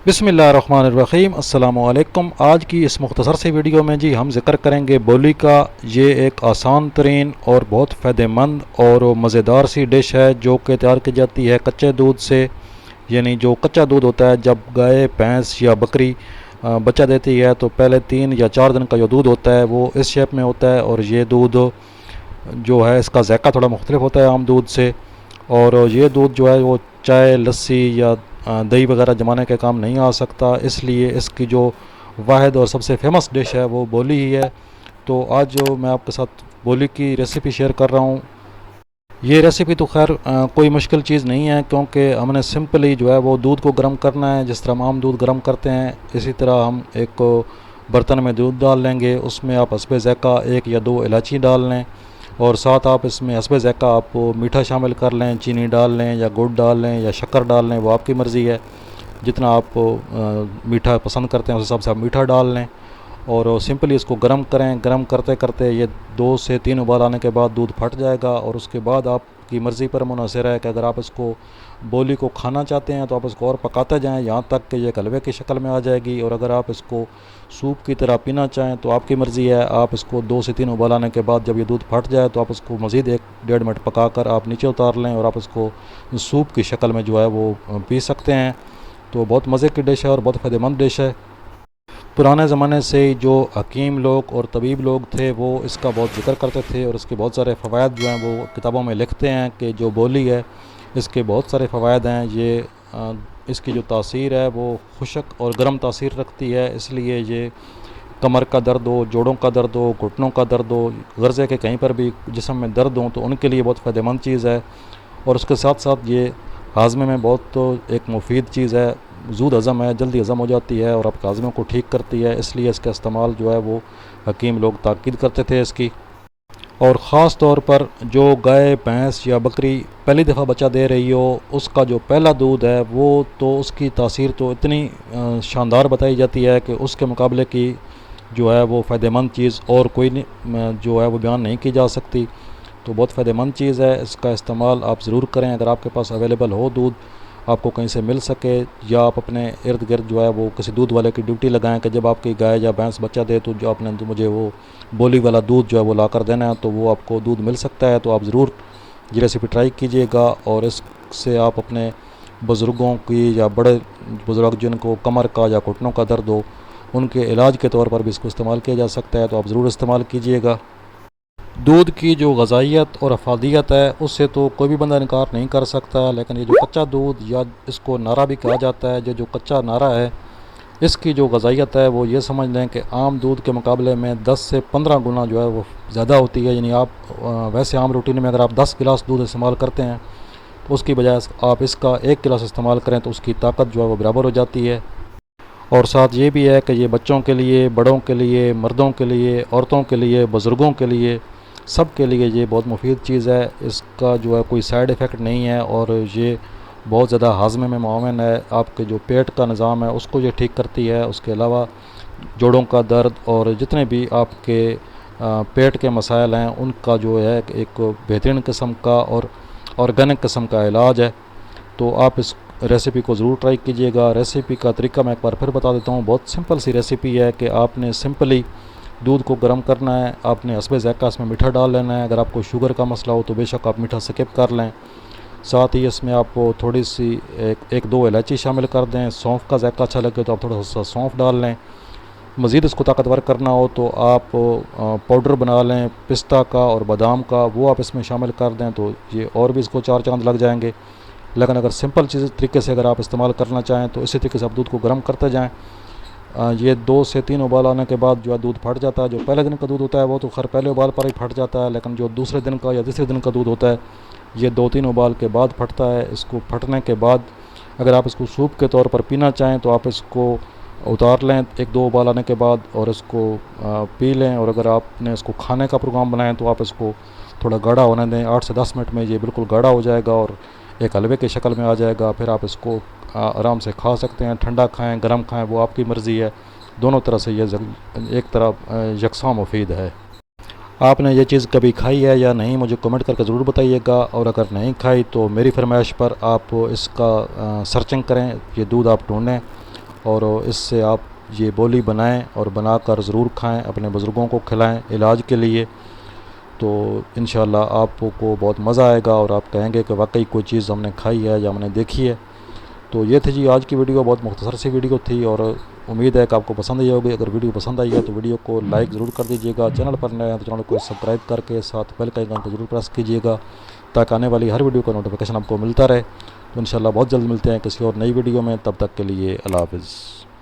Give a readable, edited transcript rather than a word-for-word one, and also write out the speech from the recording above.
बिस्मिल्लाहिर्रहमानिर्रहीम अस्सलामुअलैकुम। आज की इस मुख्तसर सी वीडियो में जी हम जिक्र करेंगे बोली का। ये एक आसान तरीन और बहुत फ़ायदेमंद और मज़ेदार सी डिश है जो कि तैयार की जाती है कच्चे दूध से। यानी जो कच्चा दूध होता है, जब गाय भैंस या बकरी बच्चा देती है तो पहले 3 या 4 दिन का जो दूध होता है वो इस शेप में होता है। और ये दूध जो है इसका ज़ायक़ा थोड़ा मुख्तलिफ होता है आम दूध से। और ये दूध जो है वो चाय, लस्सी या दही वगैरह जमाने के काम नहीं आ सकता, इसलिए इसकी जो वाहिद और सबसे फेमस डिश है वो बोली ही है। तो आज जो मैं आपके साथ बोली की रेसिपी शेयर कर रहा हूँ, ये रेसिपी तो खैर कोई मुश्किल चीज़ नहीं है, क्योंकि हमने सिंपली जो है वो दूध को गर्म करना है। जिस तरह हम आम दूध गर्म करते हैं इसी तरह हम एक बर्तन में दूध डाल लेंगे, उसमें आप हस्बे ज़ायक़ा 1 या 2 इलायची डाल लें, और साथ आप इसमें हस्बे ज़ायक़ा आप मीठा शामिल कर लें, चीनी डाल लें या गुड़ डाल लें या शक्कर डाल लें, वो आपकी मर्ज़ी है। जितना आप मीठा पसंद करते हैं उस हिसाब से आप मीठा डाल लें। और सिंपली इसको गर्म करें। गर्म करते करते ये 2 से 3 उबाल आने के बाद दूध फट जाएगा, और उसके बाद आपकी मर्ज़ी पर मुनहसर है कि अगर आप इसको बोली को खाना चाहते हैं तो आप इसको और पकाते जाएं यहाँ तक कि ये हलवे की शक्ल में आ जाएगी। और अगर आप इसको सूप की तरह पीना चाहें तो आपकी मर्ज़ी है। आप इसको 2 से 3 उबाल आने के बाद जब ये दूध फट जाए तो आप इसको मज़ीद 1 डेढ़ मिनट पका कर आप नीचे उतार लें, और आप इसको सूप की शक्ल में जो है वो पी सकते हैं। तो बहुत मज़े की डिश है और बहुत फ़ायदेमंद डिश है। पुराने ज़माने से जो हकीम लोग और तबीब लोग थे वो इसका बहुत ज़िक्र करते थे, और इसके बहुत सारे फ़वाद जो हैं वो किताबों में लिखते हैं कि जो बोली है इसके बहुत सारे फ़वाद हैं। ये इसकी जो तासीर है वो खुशक और गर्म तासीर रखती है, इसलिए ये कमर का दर्द हो, जोड़ों का दर्द हो, घुटनों का दर्द हो, गर्ज़े के कहीं पर भी जिस्म में दर्द हो तो उनके लिए बहुत फ़ायदेमंद चीज़ है। और उसके साथ साथ ये हाजमे में बहुत तो एक मुफीद चीज़ है, जूद हज़म है, जल्दी हज़म हो जाती है और आपके हाजमे को ठीक करती है, इसलिए इसका इस्तेमाल जो है वो हकीम लोग ताकीद करते थे इसकी। और ख़ास तौर पर जो गाय भैंस या बकरी पहली दफ़ा बच्चा दे रही हो उसका जो पहला दूध है वो तो उसकी तासीर तो इतनी शानदार बताई जाती है कि उसके मुकाबले की जो है वो फ़ायदेमंद चीज़ और कोई नहीं जो है वो बयान नहीं की जा सकती। तो बहुत फ़ायदेमंद चीज़ है, इसका इस्तेमाल आप ज़रूर करें। अगर आपके पास अवेलेबल हो दूध, आपको कहीं से मिल सके, या आप अपने इर्द गिर्द जो है वो किसी दूध वाले की ड्यूटी लगाएं कि जब आपकी गाय या भैंस बच्चा दे तो जो आपने तो मुझे वो बोली वाला दूध जो है वो ला कर देना है, तो वो आपको दूध मिल सकता है। तो आप ज़रूर ये रेसिपी ट्राई कीजिएगा, और इससे आप अपने बुज़ुर्गों की या बड़े बुज़ुर्ग जिनको कमर का या घुटनों का दर्द हो उनके इलाज के तौर पर भी इसको इस्तेमाल किया जा सकता है, तो आप ज़रूर इस्तेमाल कीजिएगा। दूध की जो गज़ाइयत और अफादियत है उससे तो कोई भी बंदा इनकार नहीं कर सकता, लेकिन ये जो कच्चा दूध या इसको नारा भी कहा जाता है, जो जो कच्चा नारा है इसकी जो गज़ाइयत है वो ये समझ लें कि आम दूध के मुकाबले में 10 से 15 गुना जो है वो ज़्यादा होती है। यानी आप वैसे आम रूटीन में अगर आप 10 गिलास दूध इस्तेमाल करते हैं तो उसकी बजाय आप इसका 1 गिलास इस्तेमाल करें तो उसकी ताकत जो है वो बराबर हो जाती है। और साथ ये भी है कि ये बच्चों के लिए, बड़ों के लिए, मर्दों के लिए, औरतों के लिए, बुज़ुर्गों के लिए, सब के लिए ये बहुत मुफीद चीज़ है। इसका जो है कोई साइड इफ़ेक्ट नहीं है, और ये बहुत ज़्यादा हाजमे में मुआवन है। आपके जो पेट का निज़ाम है उसको ये ठीक करती है। उसके अलावा जोड़ों का दर्द और जितने भी आपके पेट के मसाइल हैं उनका जो है एक बेहतरीन किस्म का और ऑर्गेनिक किस्म का इलाज है। तो आप इस रेसिपी को ज़रूर ट्राई कीजिएगा। रेसिपी का तरीका मैं एक बार फिर बता देता हूँ। बहुत सिंपल सी रेसिपी है कि आपने सिंपली दूध को गर्म करना है, आपने हस्बे ज़ायक़ा इसमें मीठा डाल लेना है। अगर आपको शुगर का मसला हो तो बेशक आप मीठा स्किप कर लें। साथ ही इसमें आप थोड़ी सी 1-2 इलायची शामिल कर दें। सौंफ का ज़ायक़ा अच्छा लगे तो आप थोड़ा सा सौंफ डाल लें। मज़ीद इसको ताकतवर करना हो तो आप पाउडर बना लें पिस्ता का और बादाम का, वो आप इसमें शामिल कर दें तो ये और भी इसको 4 चांद लग जाएंगे। लेकिन अगर सिंपल चीज़ तरीके से अगर आप इस्तेमाल करना चाहें तो इसी तरीके से आप दूध को गर्म करते जाएँ। ये 2 से 3 उबाल आने के बाद जो है दूध फट जाता है। जो पहले दिन का दूध होता है वो तो खैर पहले उबाल पर ही फट जाता है, लेकिन जो दूसरे दिन का या तीसरे दिन का दूध होता है ये 2-3 उबाल के बाद फटता है। इसको फटने के बाद अगर आप इसको सूप के तौर पर पीना चाहें तो आप इसको उतार लें 1-2 उबाल आने के बाद और इसको पी लें। और अगर आपने इसको खाने का प्रोग्राम बनाएं तो आप इसको थोड़ा गाढ़ा होने दें। 8 से 10 मिनट में ये बिल्कुल गाढ़ा हो जाएगा और एक हलवे की शक्ल में आ जाएगा। फिर आप इसको आराम से खा सकते हैं। ठंडा खाएं, गर्म खाएं, वो आपकी मर्ज़ी है। दोनों तरह से ये एक तरह यकसां मुफीद है। आपने ये चीज़ कभी खाई है या नहीं मुझे कमेंट करके ज़रूर बताइएगा, और अगर नहीं खाई तो मेरी फरमाइश पर आप इसका सर्चिंग करें, ये दूध आप ढूँढें और इससे आप ये बोली बनाएं और बनाकर ज़रूर खाएं, अपने बुज़ुर्गों को खिलाएं इलाज के लिए। तो इंशाल्लाह आपको बहुत मज़ा आएगा और आप कहेंगे कि वाकई कोई चीज़ हमने खाई है या हमने देखी है। तो ये थी जी आज की वीडियो, बहुत मुख्तसर सी वीडियो थी और उम्मीद है कि आपको पसंद आई होगी। अगर वीडियो पसंद आई है तो वीडियो को लाइक ज़रूर कर दीजिएगा, चैनल पर नए हैं तो चैनल को सब्सक्राइब करके साथ बेल का आइकन को ज़रूर प्रेस कीजिएगा ताकि आने वाली हर वीडियो का नोटिफिकेशन आपको मिलता रहे। तो इंशाल्लाह बहुत जल्द मिलते हैं किसी और नई वीडियो में, तब तक के लिए अल्लाह हाफ़िज़।